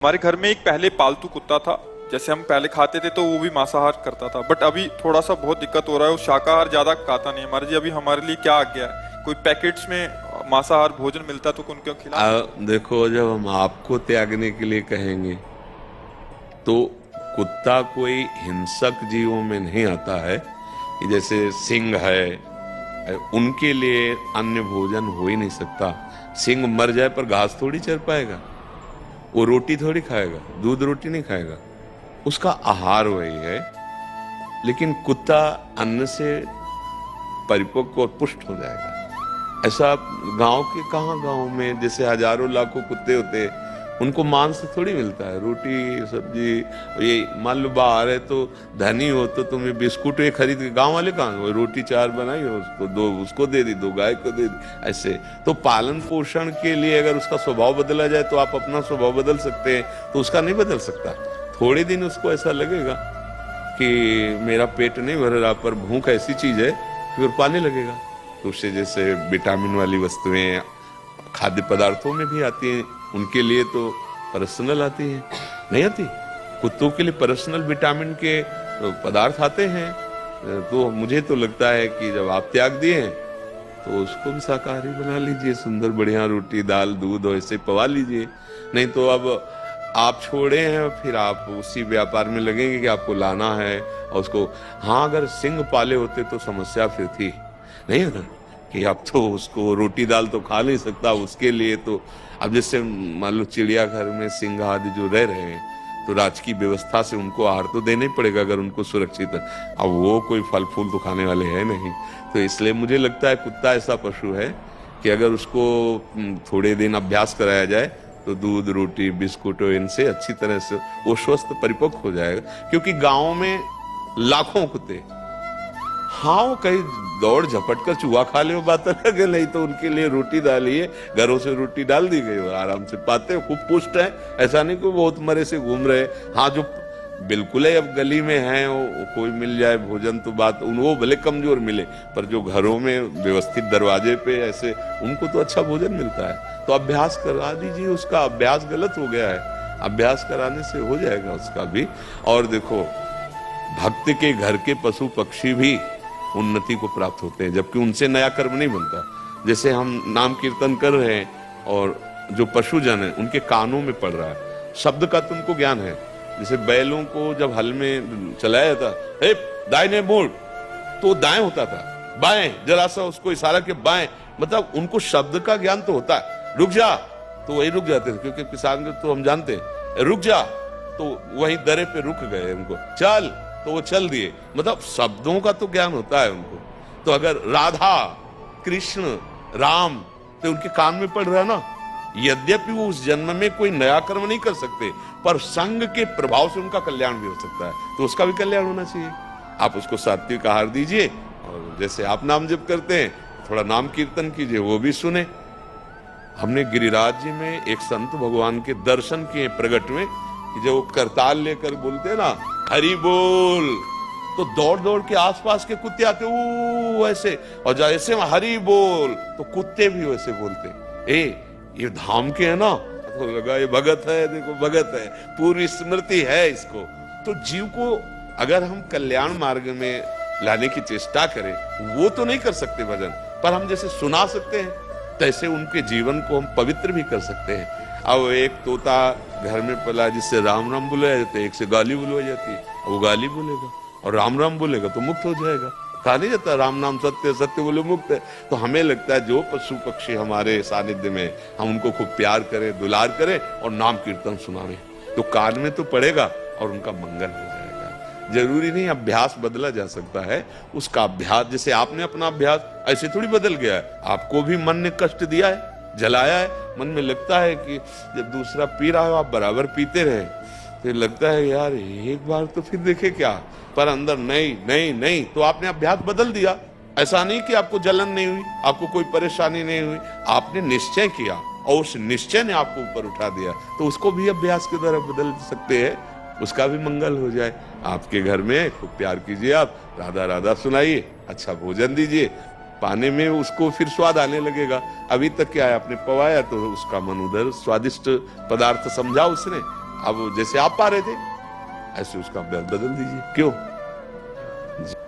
हमारे घर में एक पहले पालतू कुत्ता था। जैसे हम पहले खाते थे तो वो भी मांसाहार करता था, बट अभी थोड़ा सा बहुत दिक्कत हो रहा है, वो शाकाहार ज्यादा खाता नहीं। हमारे जी अभी हमारे लिए क्या आ गया है, कोई पैकेट्स में मांसाहार भोजन मिलता तो उनको खिला। देखो, जब हम आपको त्यागने के लिए कहेंगे तो कुत्ता कोई हिंसक जीवों में नहीं आता है कि जैसे सिंह है, उनके लिए अन्य भोजन हो ही नहीं सकता। सिंह मर जाए पर घास थोड़ी चर पाएगा, वो रोटी थोड़ी खाएगा, दूध रोटी नहीं खाएगा, उसका आहार वही है। लेकिन कुत्ता अन्न से परिपक्व और पुष्ट हो जाएगा। ऐसा गांव के गांव में जैसे हजारों लाखों कुत्ते होते हैं, उनको मांस थोड़ी मिलता है, रोटी सब्जी। ये मान लो बाहर है तो धनी हो तो तुम्हें बिस्कुट ये खरीद के, गांव वाले कहाँ, वो रोटी चार बनाई हो, उसको दो उसको दे दी, दो गाय को दे दी। ऐसे तो पालन पोषण के लिए अगर उसका स्वभाव बदला जाए तो आप अपना स्वभाव बदल सकते हैं, तो उसका नहीं बदल सकता। थोड़े दिन उसको ऐसा लगेगा कि मेरा पेट नहीं भर रहा, पर भूख ऐसी चीज है फिर पाने लगेगा। तो उससे जैसे विटामिन वाली वस्तुएं खाद्य पदार्थों में भी आती हैं, उनके लिए तो पर्सनल आती हैं, नहीं आती। कुत्तों के लिए पर्सनल विटामिन के पदार्थ आते हैं। तो मुझे तो लगता है कि जब आप त्याग दिए तो उसको भी शाकाहारी बना लीजिए, सुंदर बढ़िया रोटी दाल दूध ऐसे पवा लीजिए। नहीं तो अब आप छोड़े हैं, फिर आप उसी व्यापार में लगेंगे कि आपको लाना है और उसको। हाँ, अगर सिंह पाले होते तो समस्या फिर थी, नहीं है ना, कि अब तो उसको रोटी दाल तो खा नहीं सकता, उसके लिए तो अब जैसे मान लो चिड़ियाघर में सिंह आदि जो रह रहे हैं तो राजकीय व्यवस्था से उनको आहार तो देना ही पड़ेगा अगर उनको सुरक्षित है। अब वो कोई फल फूल तो खाने वाले हैं नहीं, तो इसलिए मुझे लगता है कुत्ता ऐसा पशु है कि अगर उसको थोड़े दिन अभ्यास कराया जाए तो दूध रोटी बिस्कुट इनसे अच्छी तरह से वो स्वस्थ परिपक्व हो जाएगा। क्योंकि गाँव में लाखों कुत्ते, हाँ वो कहीं दौड़ झपट कर चूहा खा ले वो बात अलग है, नहीं तो उनके लिए रोटी डाली है, घरों से रोटी डाल दी गई और आराम से पाते हैं, खूब पुष्ट है। ऐसा नहीं कि बहुत मरे से घूम रहे। हाँ, जो बिल्कुल है अब गली में है वो कोई मिल जाए भोजन तो बात, वो भले कमजोर मिले, पर जो घरों में व्यवस्थित दरवाजे पे ऐसे उनको तो अच्छा भोजन मिलता है। तो अभ्यास करा दीजिए, उसका अभ्यास गलत हो गया है, अभ्यास कराने से हो जाएगा उसका भी। और देखो, भक्त के घर के पशु पक्षी भी उन्नति को प्राप्त होते हैं, जबकि उनसे नया कर्म नहीं बनता। जैसे हम नाम कीर्तन कर रहे हैं और जो पशुजन है उनके कानों में पड़ रहा है, शब्द का तुमको ज्ञान है। जैसे बैलों को जब हल में चलाया था, हे दाहिने मोड़, तो दाएं होता था, बाएं जरा सा उसको इशारा के बाएं, मतलब उनको शब्द का ज्ञान तो होता है। रुक जा तो वही रुक जाते थे, क्योंकि किसान तो हम जानते हैं, रुक जा तो वही दरे पे रुक गए, उनको चल तो वो चल दिए, मतलब शब्दों का तो ज्ञान होता है उनको। तो अगर राधा कृष्ण राम तो उनके कान में पड़ रहा ना, यद्यपि वो उस जन्म में कोई नया कर्म नहीं कर सकते, पर संग के प्रभाव से उनका कल्याण भी हो सकता है, तो उसका भी कल्याण होना चाहिए। आप उसको सात्विक आहार दीजिए, और जैसे आप नाम जप करते हैं थोड़ा नाम कीर्तन कीजिए, वो भी सुने। हमने गिरिराज जी में एक संत भगवान के दर्शन किए प्रगट में, कि जब वो करताल लेकर बोलते ना हरि बोल, तो दौड़ दौड़ के आसपास के कुत्ते आते वो ऐसे, और जैसे हरि बोल तो कुत्ते भी वैसे बोलते। ये धाम के है ना, तो लगा ये भगत है, देखो भगत है, पूरी स्मृति है इसको। तो जीव को अगर हम कल्याण मार्ग में लाने की चेष्टा करें, वो तो नहीं कर सकते भजन, पर हम जैसे सुना सकते हैं, तैसे उनके जीवन को हम पवित्र भी कर सकते हैं। अब एक तोता घर में पला जिससे राम राम बुलाया जाता है, एक से गाली बुलवाई जाती है, वो गाली बोलेगा और राम राम बोलेगा तो मुक्त हो जाएगा। कहा नहीं जाता राम नाम सत्य, सत्य बोले मुक्त है। तो हमें लगता है जो पशु पक्षी हमारे सानिध्य में, हम उनको खूब प्यार करें, दुलार करें और नाम कीर्तन सुनावें, तो कान में तो पड़ेगा और उनका मंगल हो जाएगा। जरूरी नहीं अभ्यास बदला जा सकता है, उसका अभ्यास, जैसे आपने अपना अभ्यास ऐसे थोड़ी बदल गया है, आपको भी मन ने कष्ट दिया है, जलाया है। मन में लगता है कि जब दूसरा पी रहा हो आप बराबर पीते रहे, तो लगता है यार एक बार तो फिर देखे क्या, पर अंदर नहीं नहीं नहीं, तो आपने अभ्यास बदल दिया। ऐसा नहीं कि आपको जलन नहीं हुई, आपको कोई परेशानी नहीं हुई, आपने निश्चय किया और उस निश्चय ने आपको ऊपर उठा दिया, तो उसको भी अभ्यास के द्वारा बदल सकते हैं, उसका भी मंगल हो जाए। आपके घर में खूब प्यार कीजिए, आप राधा राधा सुनाइए, अच्छा भोजन दीजिए, पाने में उसको फिर स्वाद आने लगेगा। अभी तक क्या है, आपने पवाया तो उसका मन उधर स्वादिष्ट पदार्थ समझा उसने, अब जैसे आप पा रहे थे ऐसे उसका बदल दीजिए, क्यों?